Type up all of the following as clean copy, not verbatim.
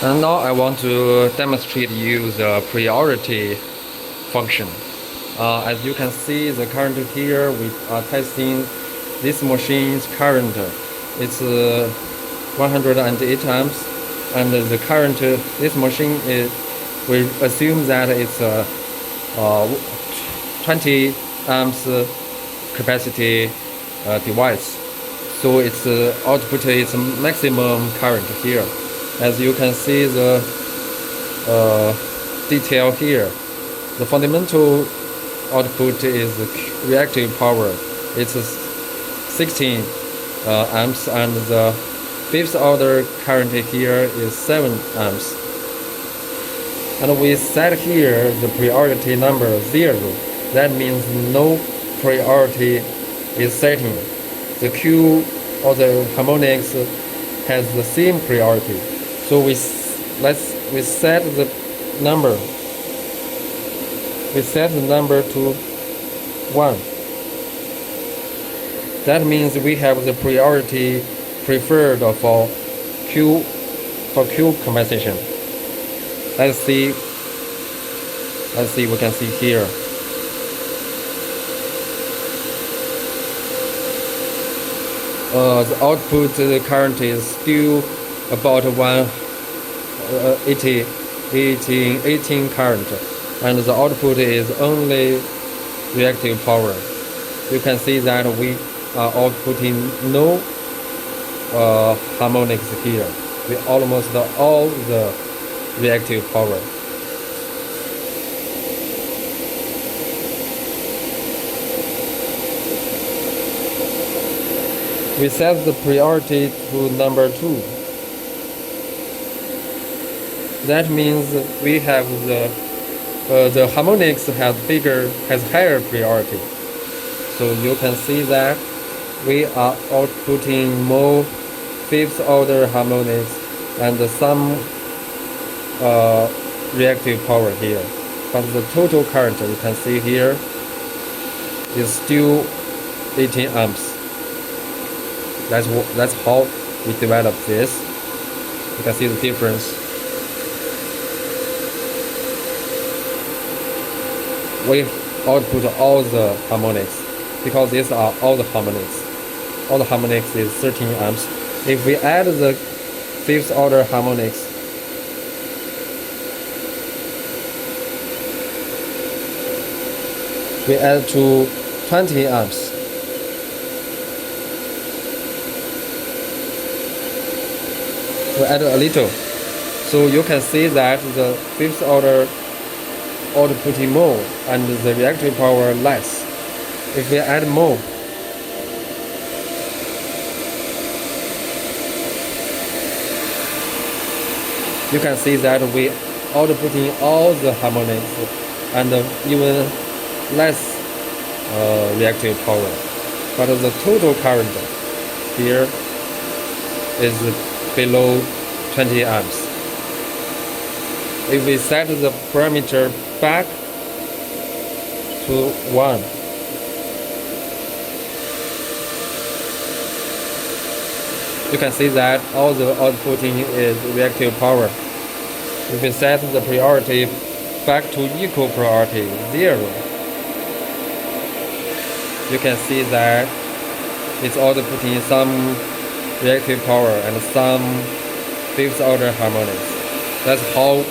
And now I want to demonstrate you the priority function. As you can see, the current here, we are testing this machine's current. It's 108 amps, and the current this machine is, we assume that it's 20 amps capacity device. So its output is maximum current here. As you can see the detail here, the fundamental output is reactive power. It's 16 amps, and the fifth order current here is 7 amps. And we set here the priority number 0. That means no priority is setting. The Q or the harmonics has the same priority. So we set the number. We set the number to 1. That means we have the priority preferred for Q compensation. Let's see. We can see here. The output current is still about 18 current, and the output is only reactive power. You can see that we are outputting no harmonics here. We almost all the reactive power. We set the priority to number 2. That means we have the harmonics has higher priority. So you can see that we are outputting more fifth order harmonics and some reactive power here. But the total current you can see here is still 18 amps. That's how we develop this. You can see the difference. We output all the harmonics because these are all the harmonics. All the harmonics is 13 amps. If we add the fifth order harmonics, we add to 20 amps. We add a little, so you can see that the fifth order outputting more and the reactive power less. If we add more, you can see that we outputting all the harmonics and even less reactive power. But the total current here is below 20 amps. If we set the parameter back to 1, you can see that all the outputting is reactive power. If we set the priority back to equal priority 0, you can see that it's outputting some reactive power and some fifth order harmonics. That's how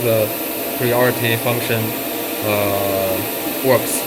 the priority function works.